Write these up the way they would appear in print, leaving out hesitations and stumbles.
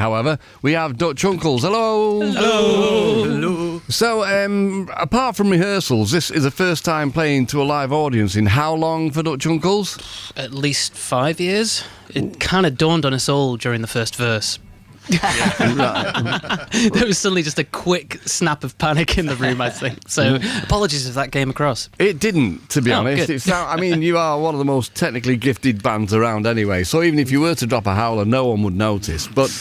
however, we have Dutch Uncles. Hello. Hello. Hello. So, apart from rehearsals, this is the first time playing to a live audience in how long for Dutch Uncles? At least 5 years. It kind of dawned on us all during the first verse. There was suddenly just a quick snap of panic in the room, I think. So apologies if that came across. It didn't, to be honest. I mean, you are one of the most technically gifted bands around anyway, so even if you were to drop a howler, no one would notice. But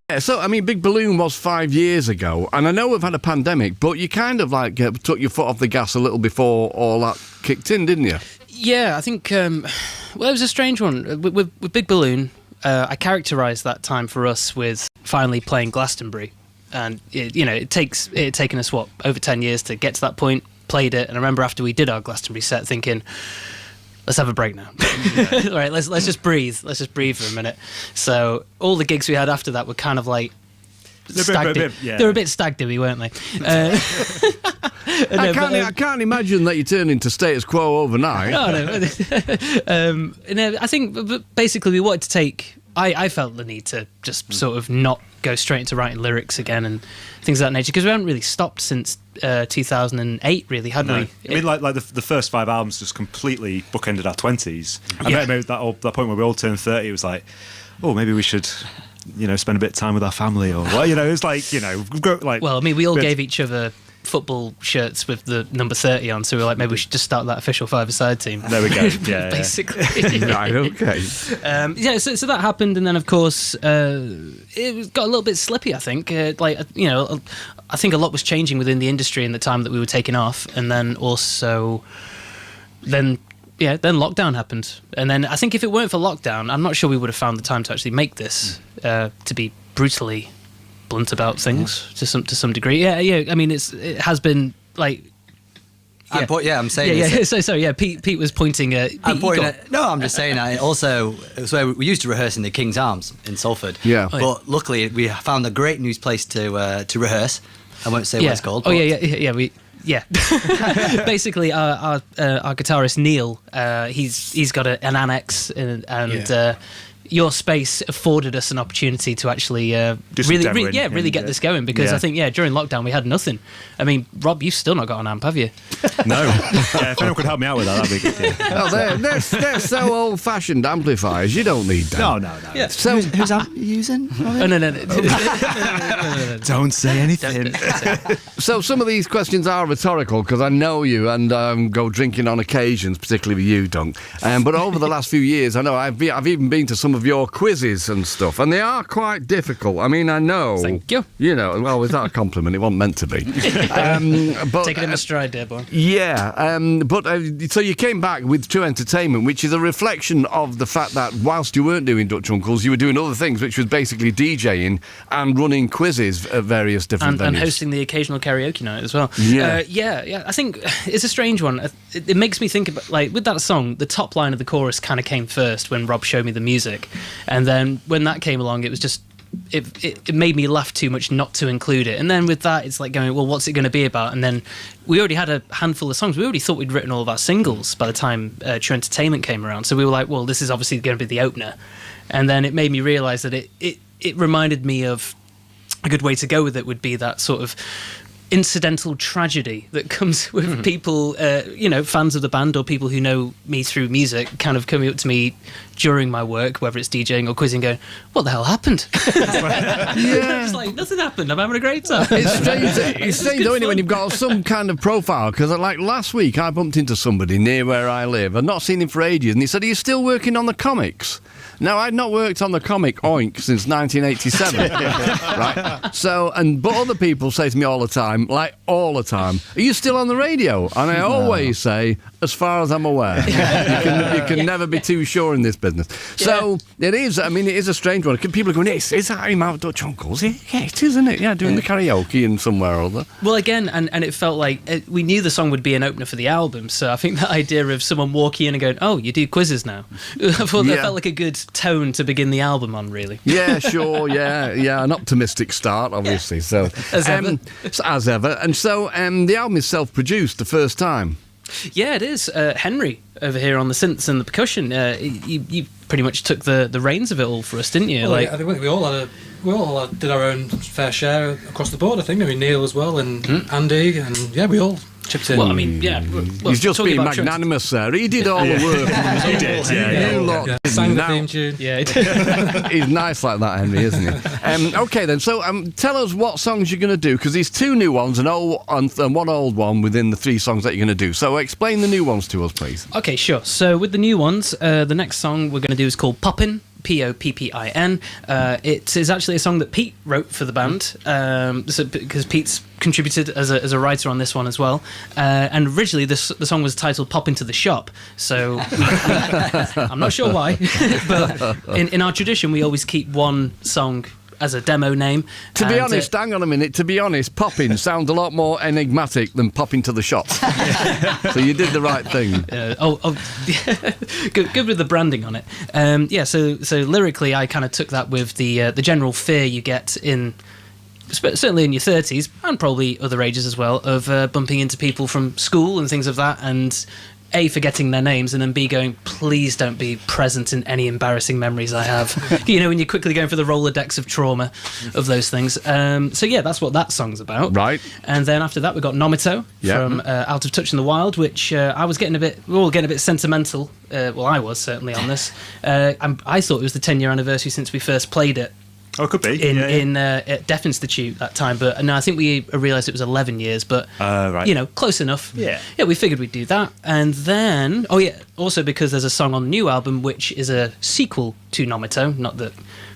yeah, so, I mean, Big Balloon was 5 years ago, and I know we've had a pandemic, but you kind of, like, took your foot off the gas a little before all that kicked in, didn't you? Yeah, I think, well, it was a strange one. With Big Balloon, I characterised that time for us with finally playing Glastonbury, and it taken us over 10 years to get to that point. Played it, and I remember after we did our Glastonbury set, thinking, let's have a break now. All right, let's just breathe. Let's just breathe for a minute. So all the gigs we had after that were kind of like they were a bit stag-doy, weren't they? I can't imagine that you turn into status quo overnight. No. I think basically we wanted to take... I felt the need to just sort of not go straight into writing lyrics again and things of that nature, because we haven't really stopped since 2008, really, had we? I mean, like the first 5 albums just completely bookended our 20s. And maybe that point where we all turned 30, it was like, oh, maybe we should... spend a bit of time with our family, or it's like, we've got like. Well, I mean, we all gave each other football shirts with the number 30 on, so we were like, maybe we should just start that official five-a-side team. There we go. Yeah, basically. Right. Okay. So that happened, and then of course it got a little bit slippy. I think, I think a lot was changing within the industry in the time that we were taking off, and then also then lockdown happened. And then I think if it weren't for lockdown, I'm not sure we would have found the time to actually make this, to be brutally blunt about things to some degree. Yeah. I mean, it has been like... I'm saying... So Pete was pointing at... I'm just saying, also, it was where we used to rehearse in the King's Arms in Salford. Yeah. But luckily, we found a great new place to rehearse. I won't say what it's called. Yeah. Basically, our guitarist Neil, he's got an annex, and your space afforded us an opportunity to actually really get this going, because I think during lockdown we had nothing. I mean, Rob, you've still not got an amp, have you? No. If anyone could help me out with that, that'd be good. Oh, they're so old-fashioned amplifiers. You don't need that. No. Yeah. So who's amp you using? No. Don't say anything. So some of these questions are rhetorical, because I know you and go drinking on occasions, particularly with you, Dunk. But over the last few years, I know I've even been to some of your quizzes and stuff, and they are quite difficult. I mean, I know. Thank you. Well, was that a compliment? It wasn't meant to be. But take it in a stride, dear boy. Yeah, so you came back with True Entertainment, which is a reflection of the fact that whilst you weren't doing Dutch Uncles, you were doing other things, which was basically DJing and running quizzes at various different venues. And hosting the occasional karaoke night as well. Yeah. I think it's a strange one. It makes me think about, like, with that song, the top line of the chorus kind of came first when Rob showed me the music. And then when that came along, it was just... It made me laugh too much not to include it. And then with that, it's like going, well, what's it going to be about? And then we already had a handful of songs. We already thought we'd written all of our singles by the time True Entertainment came around. So we were like, well, this is obviously going to be the opener. And then it made me realise that it reminded me of a good way to go with it would be that sort of incidental tragedy that comes with people, fans of the band or people who know me through music, kind of coming up to me during my work, whether it's DJing or quizzing, going, what the hell happened? It's like, nothing happened, I'm having a great time. It's strange though, when you've got some kind of profile, because like last week I bumped into somebody near where I live. I'd not seen him for ages, and he said, are you still working on the comics? Now, I'd not worked on the comic Oink since 1987, right? So, but other people say to me all the time, are you still on the radio? And I always say, as far as I'm aware. You can never be too sure in this business. So, it is a strange one. People are going, is that him out Dutch Uncles? Yeah, it is, isn't it? Yeah, doing the karaoke in somewhere or other. Well, again, and it felt like we knew the song would be an opener for the album, so I think the idea of someone walking in and going, oh, you do quizzes now? I thought that felt like a good tone to begin the album on, really. Yeah, sure, yeah, an optimistic start, obviously. So as ever. And so the album is self-produced the first time. Yeah, it is. Henry over here on the synths and the percussion. You pretty much took the reins of it all for us, didn't you? Well, I think we all had we all did our own fair share across the board, I think. I mean, Neil as well, and Andy, and yeah, we all chipped in. Well, I mean, yeah. He's just being magnanimous there. He did all the work. He did, yeah. You lot didn't. Sang the Now- theme tune. Yeah, it did. He's nice like that, Henry, isn't he? Okay, then. So tell us what songs you're going to do, because there's 2 new ones and one old one within the 3 songs that you're going to do. So explain the new ones to us, please. Okay, sure. So with the new ones, the next song we're going to do is called Poppin'. Poppin. It is actually a song that Pete wrote for the band, because Pete's contributed as a writer on this one as well. And originally the song was titled "Pop Into the Shop." So I'm not sure why, but in our tradition we always keep one song as a demo name. To be honest, hang on a minute. To be honest, popping sounds a lot more enigmatic than popping to the shop. So you did the right thing. Good with the branding on it. So lyrically, I kind of took that with the general fear you get in, certainly in your 30s and probably other ages as well, of bumping into people from school and things of that, and A, forgetting their names, and then B, going, please don't be present in any embarrassing memories I have. When you're quickly going for the Rolodex of trauma of those things. So yeah, that's what that song's about. Right. And then after that, we got Nomito from Out of Touch in the Wild, which we were all getting a bit sentimental. Well, I was certainly on this. I thought it was the 10-year anniversary since we first played it. Oh, it could be. At Deaf Institute that time, but no, I think we realised it was 11 years, but right. Close enough. Yeah, we figured we'd do that, and then also because there's a song on the new album which is a sequel to Nomito. Not that,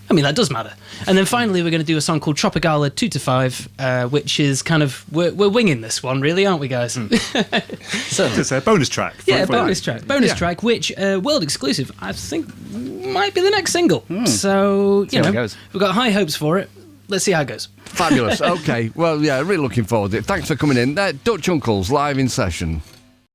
I mean, that does matter. And then finally, we're going to do a song called Tropicala 2 to 5, which is kind of we're winging this one, really, aren't we, guys? So it's a bonus track. Bonus track, which world exclusive, I think, might be the next single. So we've got high hopes for it. Let's see how it goes. Fabulous. Okay. Well, yeah, really looking forward to it. Thanks for coming in. Dutch Uncles live in session.